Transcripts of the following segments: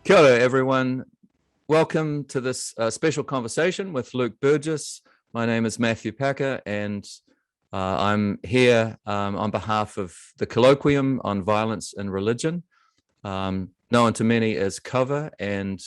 Kia ora, everyone. Welcome to this special conversation with Luke Burgis. My name is Matthew Packer, and I'm here on behalf of the Colloquium on Violence and Religion, known to many as COV&R, and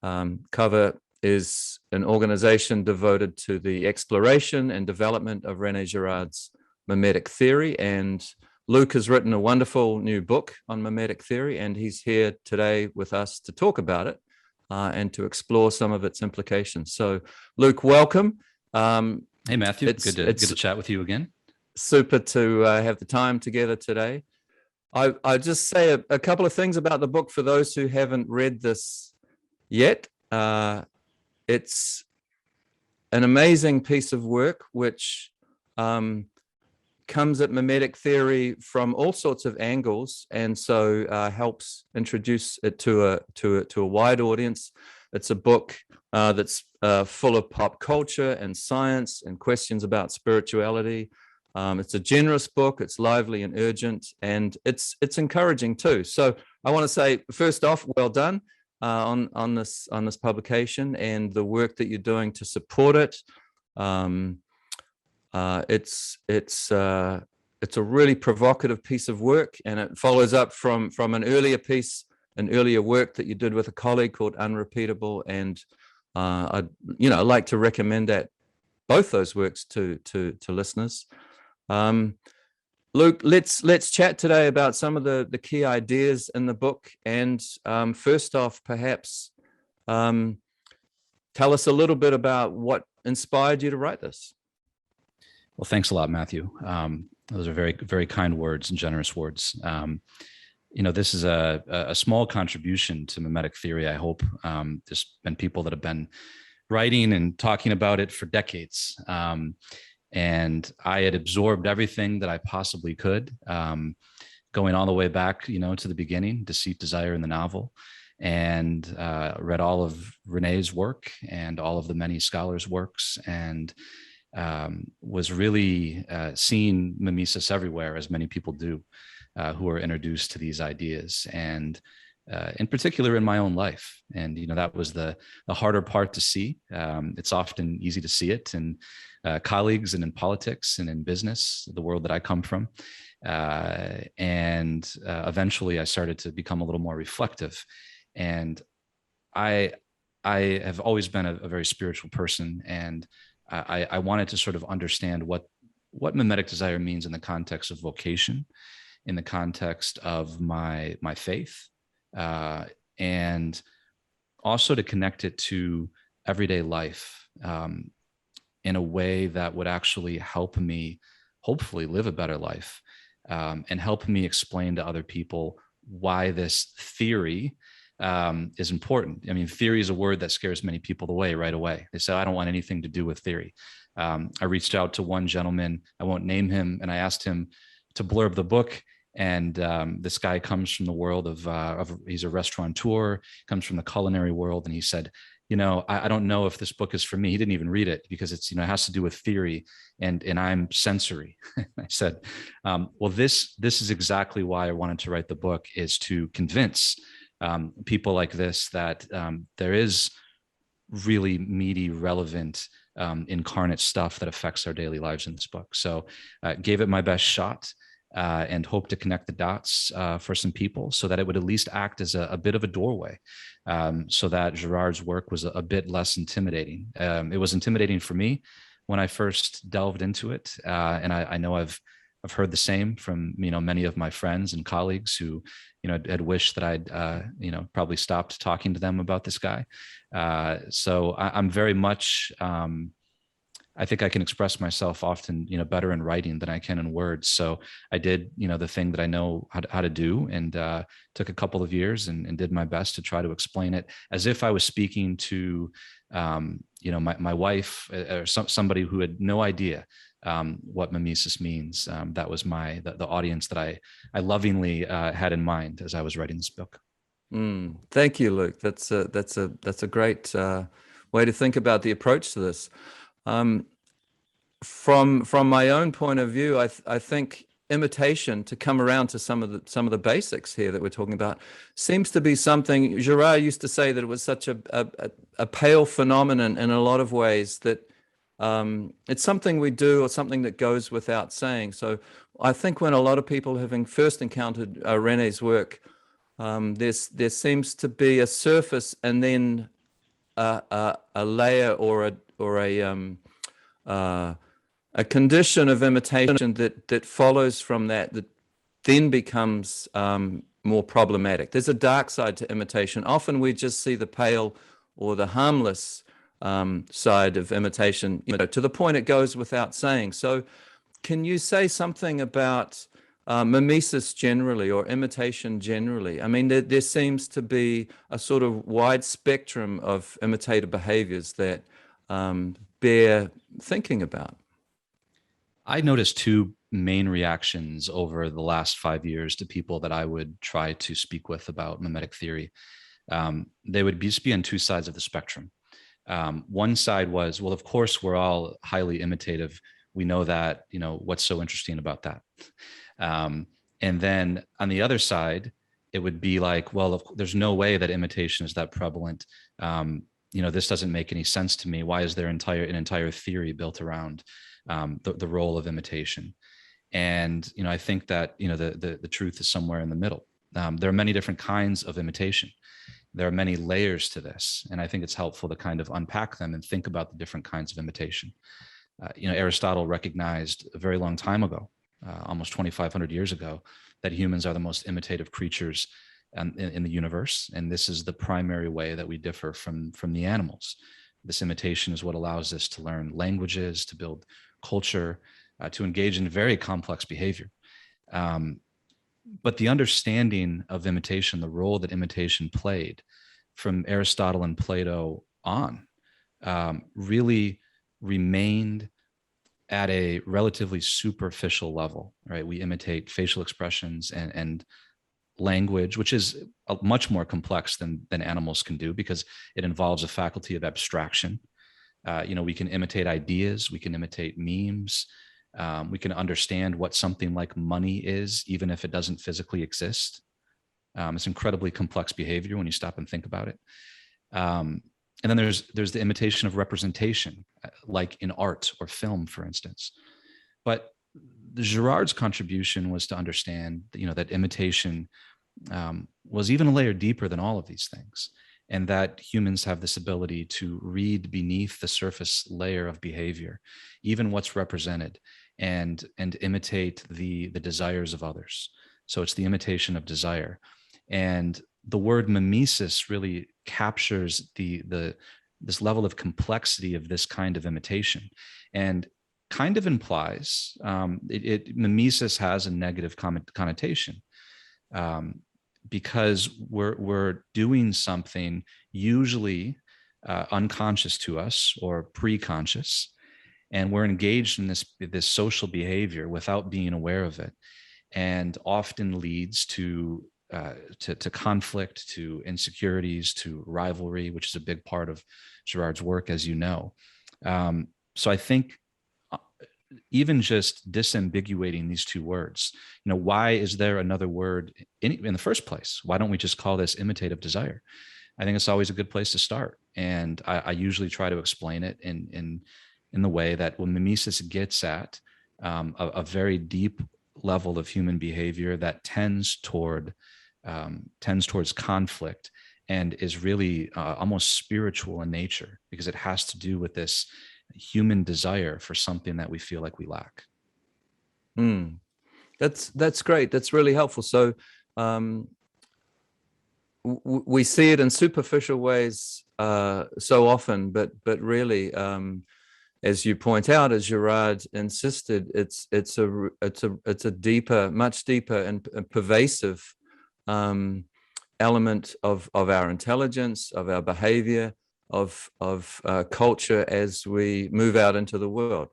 COV&R is an organization devoted to the exploration and development of René Girard's mimetic theory. And Luke has written a wonderful new book on mimetic theory, and he's here today with us to talk about it and to explore some of its implications. So, Luke, welcome. Hey, Matthew. Good to chat with you again. Super to have the time together today. I'll just say a couple of things about the book for those who haven't read this yet. It's an amazing piece of work which comes at mimetic theory from all sorts of angles, and so helps introduce it to a wide audience. It's a book that's full of pop culture and science and questions about spirituality. It's a generous book. It's lively and urgent, and it's encouraging too. So I want to say, first off, well done on this publication and the work that you're doing to support it. It's a really provocative piece of work, and it follows up from an earlier work that you did with a colleague called Unrepeatable. And I'd like to recommend both those works to listeners. Luke, let's chat today about some of the key ideas in the book. And first off, perhaps tell us a little bit about what inspired you to write this. Well, thanks a lot, Matthew. Those are very, very kind words and generous words. This is a small contribution to mimetic theory, I hope. There's been people that have been writing and talking about it for decades. And I had absorbed everything that I possibly could, going all the way back, to the beginning, Deceit, Desire in the novel, and read all of René's work and all of the many scholars' works, and was really seeing mimesis everywhere, as many people do who are introduced to these ideas, and in particular in my own life. And that was the harder part to see. It's often easy to see it in colleagues and in politics and in business, the world that I come from. And eventually I started to become a little more reflective. And I have always been a very spiritual person, and I wanted to sort of understand what mimetic desire means in the context of vocation, in the context of my faith, and also to connect it to everyday life in a way that would actually help me hopefully live a better life, and help me explain to other people why this theory is important. I mean, theory is a word that scares many people away right away. They say, I don't want anything to do with theory. I reached out to one gentleman, I won't name him, and I asked him to blurb the book. And this guy comes from the world of he's a restaurateur, comes from the culinary world. And he said, I don't know if this book is for me. He didn't even read it because it's, it has to do with theory, and I'm sensory. I said, well, this is exactly why I wanted to write the book, is to convince people like this that there is really meaty, relevant, incarnate stuff that affects our daily lives in this book. So gave it my best shot, and hope to connect the dots for some people, so that it would at least act as a bit of a doorway, so that Girard's work was a bit less intimidating. It was intimidating for me when I first delved into it, and I know I've heard the same from many of my friends and colleagues who had wished that I'd probably stopped talking to them about this guy. So I'm very much I think I can express myself often, better in writing than I can in words. So I did, the thing that I know how to do, and took a couple of years and did my best to try to explain it as if I was speaking to, my wife, or somebody who had no idea what mimesis means. That was the audience that I lovingly had in mind as I was writing this book. Thank you, Luke. That's a great way to think about the approach to this. From my own point of view, I think imitation, to come around to some of the basics here that we're talking about, seems to be something. Girard used to say that it was such a pale phenomenon in a lot of ways, that it's something we do or something that goes without saying. So I think when a lot of people, having first encountered René's work, there seems to be a surface and then a layer or a condition of imitation that follows from that then becomes more problematic. There's a dark side to imitation. Often we just see the pale or the harmless side of imitation, to the point it goes without saying. So can you say something about mimesis generally, or imitation generally? I mean, there seems to be a sort of wide spectrum of imitative behaviors that bear thinking about. I noticed two main reactions over the last 5 years to people that I would try to speak with about mimetic theory. They would just be on two sides of the spectrum. One side was, well, of course, we're all highly imitative. We know that, what's so interesting about that? And then on the other side, it would be like, well, there's no way that imitation is that prevalent. This doesn't make any sense to me. Why is there an entire theory built around the role of imitation? And, I think that, the truth is somewhere in the middle. There are many different kinds of imitation. There are many layers to this. And I think it's helpful to kind of unpack them and think about the different kinds of imitation. Aristotle recognized a very long time ago, almost 2,500 years ago, that humans are the most imitative creatures in the universe. And this is the primary way that we differ from the animals. This imitation is what allows us to learn languages, to build culture, to engage in very complex behavior. But the understanding of imitation, the role that imitation played from Aristotle and Plato on, really remained at a relatively superficial level, right? We imitate facial expressions and language, which is much more complex than animals can do, because it involves a faculty of abstraction. We can imitate ideas, we can imitate memes, we can understand what something like money is, even if it doesn't physically exist. It's incredibly complex behavior when you stop and think about it. And then there's the imitation of representation, like in art or film, for instance. But Girard's contribution was to understand, that imitation was even a layer deeper than all of these things, and that humans have this ability to read beneath the surface layer of behavior, even what's represented, and imitate the desires of others. So it's the imitation of desire. And the word mimesis really captures this level of complexity of this kind of imitation, and kind of implies mimesis has a negative connotation, because we're doing something usually unconscious to us or pre-conscious, and we're engaged in this social behavior without being aware of it, and often leads to conflict, to insecurities, to rivalry, which is a big part of Girard's work, as you know. So I think even just disambiguating these two words, why is there another word in the first place? Why don't we just call this imitative desire? I think it's always a good place to start. And I usually try to explain it in the way that when mimesis gets at a very deep level of human behavior that tends towards conflict, and is really almost spiritual in nature, because it has to do with this human desire for something that we feel like we lack. That's great. That's really helpful. So we see it in superficial ways so often, but really, as you point out, as Girard insisted, it's a deeper, much deeper and pervasive element of our intelligence, of our behavior, of culture as we move out into the world.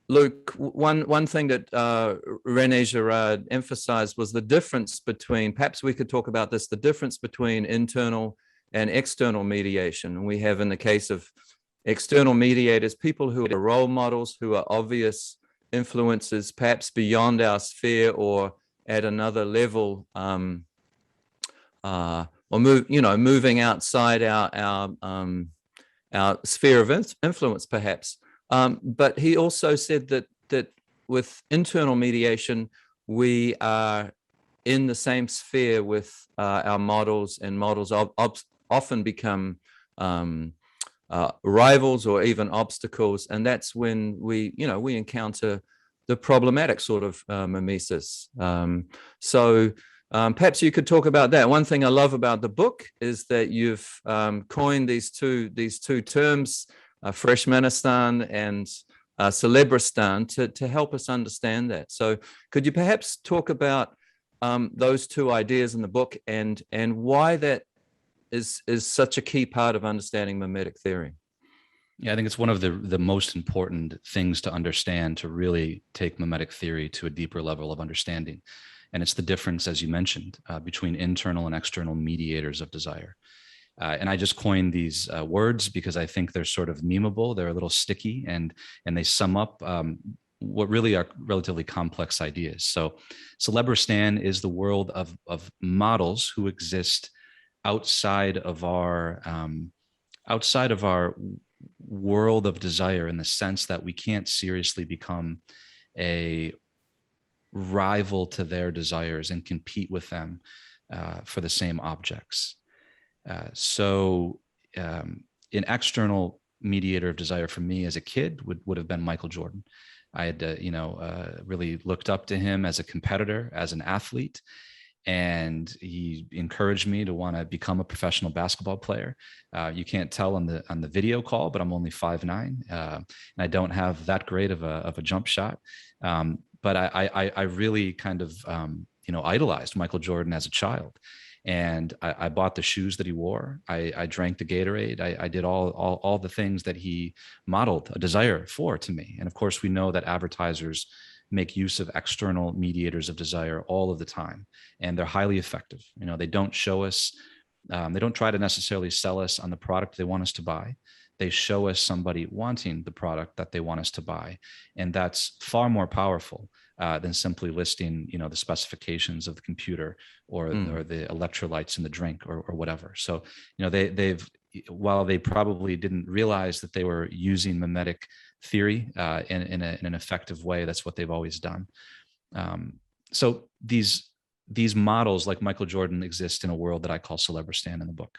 Luke, one thing that René Girard emphasized was the difference between, perhaps we could talk about this, the difference between internal and external mediation. And we have, in the case of external mediators, people who are role models, who are obvious influences perhaps beyond our sphere or at another level, or moving outside our sphere of influence, perhaps. But he also said that with internal mediation, we are in the same sphere with our models, and models often become rivals or even obstacles, and that's when we encounter the problematic sort of mimesis. So perhaps you could talk about that. One thing I love about the book is that you've coined these two terms, Freshmanistan and Celebristan, to help us understand that. So could you perhaps talk about those two ideas in the book and why that is such a key part of understanding mimetic theory? Yeah, I think it's one of the most important things to understand to really take mimetic theory to a deeper level of understanding. And it's the difference, as you mentioned, between internal and external mediators of desire. And I just coined these words because I think they're sort of memeable. They're a little sticky, and they sum up what really are relatively complex ideas. So Celebristan is the world of models who exist outside of our world of desire, in the sense that we can't seriously become a rival to their desires and compete with them for the same objects. So an external mediator of desire for me as a kid would have been Michael Jordan. I had really looked up to him as a competitor, as an athlete, and he encouraged me to want to become a professional basketball player. You can't tell on the video call, but I'm only 5'9", and I don't have that great of a jump shot. But I really kind of idolized Michael Jordan as a child, and I bought the shoes that he wore. I drank the Gatorade. I did all the things that he modeled a desire for to me. And of course, we know that advertisers make use of external mediators of desire all of the time, and they're highly effective. They don't show us, they don't try to necessarily sell us on the product they want us to buy. They show us somebody wanting the product that they want us to buy, and that's far more powerful than simply listing, the specifications of the computer or the electrolytes in the drink or whatever. So, they've while they probably didn't realize that they were using mimetic theory in an effective way, that's what they've always done. So these models, like Michael Jordan, exist in a world that I call Celebristan in the book.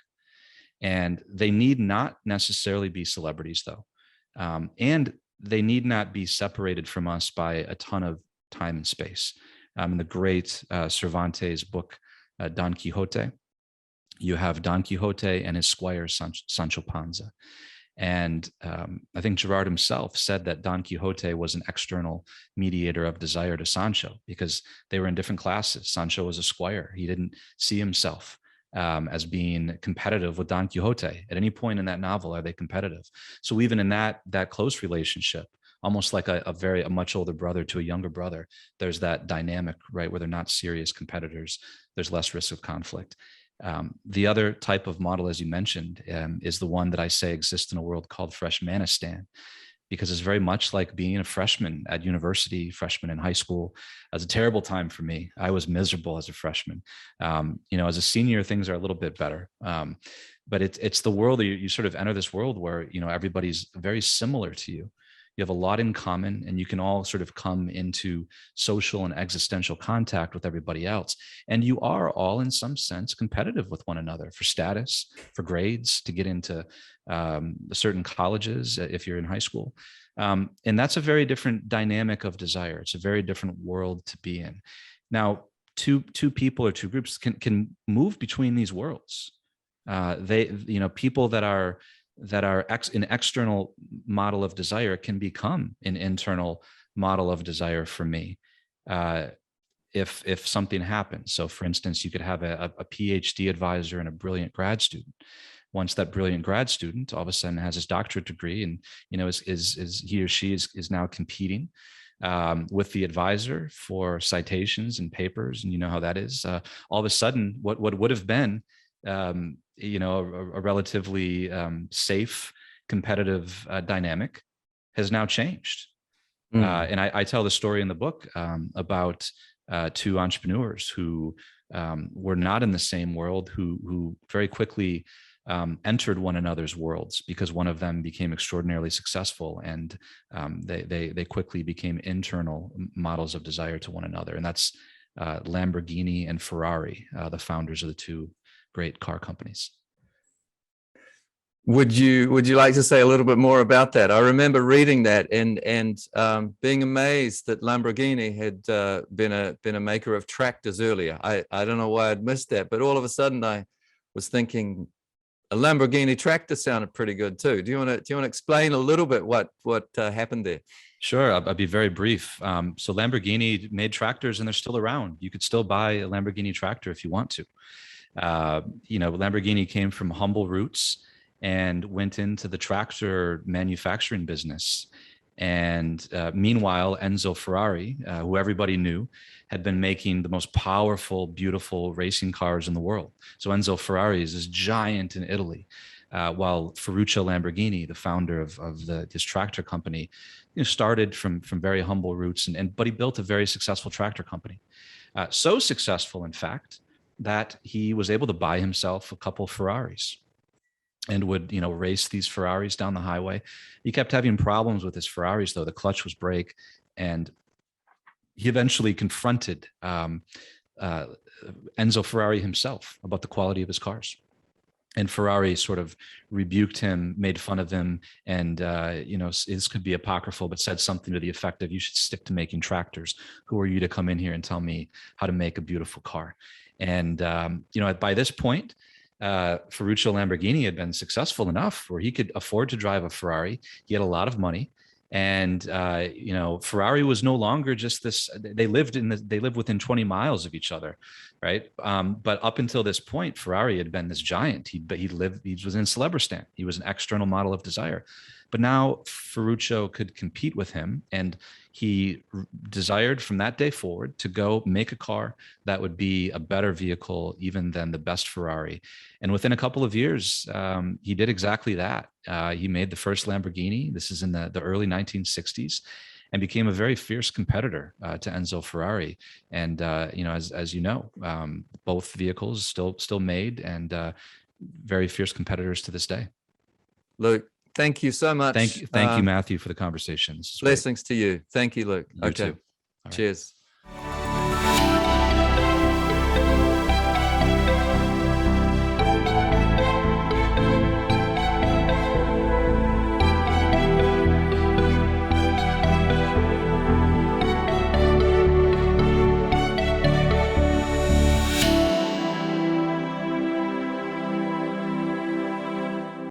And they need not necessarily be celebrities, though. And they need not be separated from us by a ton of time and space. In the great Cervantes book, Don Quixote, you have Don Quixote and his squire, Sancho Panza. And I think Gerard himself said that Don Quixote was an external mediator of desire to Sancho because they were in different classes. Sancho was a squire. He didn't see himself as being competitive with Don Quixote. At any point in that novel, are they competitive? So even in that close relationship, almost like a much older brother to a younger brother, there's that dynamic, right, where they're not serious competitors. There's less risk of conflict. The other type of model, as you mentioned, is the one that I say exists in a world called Freshmanistan, because it's very much like being a freshman at university, freshman in high school. It was a terrible time for me. I was miserable as a freshman. As a senior, things are a little bit better. But it's the world that you sort of enter this world where, everybody's very similar to you. You have a lot in common, and you can all sort of come into social and existential contact with everybody else. And you are all, in some sense, competitive with one another for status, for grades, to get into certain colleges if you're in high school. And that's a very different dynamic of desire. It's a very different world to be in. Now, two people or two groups can move between these worlds. People that are an external model of desire can become an internal model of desire for me if something happens. So for instance, you could have a PhD advisor and a brilliant grad student. Once that brilliant grad student all of a sudden has his doctorate degree and is he or she is now competing with the advisor for citations and papers, and you know how that is. All of a sudden, what would have been a relatively safe, competitive dynamic has now changed. And I tell the story in the book about two entrepreneurs who were not in the same world, who very quickly entered one another's worlds because one of them became extraordinarily successful, and they quickly became internal models of desire to one another. And that's Lamborghini and Ferrari, the founders of the two great car companies. Would you like to say a little bit more about that? I remember reading that and being amazed that Lamborghini had been a maker of tractors earlier. I don't know why I'd missed that, but all of a sudden I was thinking a Lamborghini tractor sounded pretty good too. Do you want to explain a little bit what happened there? Sure, I'll be very brief. So Lamborghini made tractors, and they're still around. You could still buy a Lamborghini tractor if you want to. Lamborghini came from humble roots and went into the tractor manufacturing business. And meanwhile, Enzo Ferrari, who everybody knew, had been making the most powerful, beautiful racing cars in the world. So Enzo Ferrari is this giant in Italy, while Ferruccio Lamborghini, the founder of this tractor company, started from very humble roots, but he built a very successful tractor company. So successful, in fact, that he was able to buy himself a couple Ferraris and would, race these Ferraris down the highway. He kept having problems with his Ferraris, though. The clutch was break, and he eventually confronted Enzo Ferrari himself about the quality of his cars. And Ferrari sort of rebuked him, made fun of him, and this could be apocryphal, but said something to the effect of, "You should stick to making tractors. Who are you to come in here and tell me how to make a beautiful car?" And by this point, Ferruccio Lamborghini had been successful enough where he could afford to drive a Ferrari. He had a lot of money, and Ferrari was no longer just this. They lived within 20 miles of each other, right? But up until this point, Ferrari had been this giant. He was in Celebristan. He was an external model of desire. But now Ferruccio could compete with him, and he desired from that day forward to go make a car that would be a better vehicle even than the best Ferrari. And within a couple of years, he did exactly that. He made the first Lamborghini. This is in the early 1960s, and became a very fierce competitor to Enzo Ferrari. And as you know, both vehicles still made, and very fierce competitors to this day. Luke, thank you so much. Thank you, Matthew, for the conversation. Blessings to you. Thank you, Luke. You too. Cheers.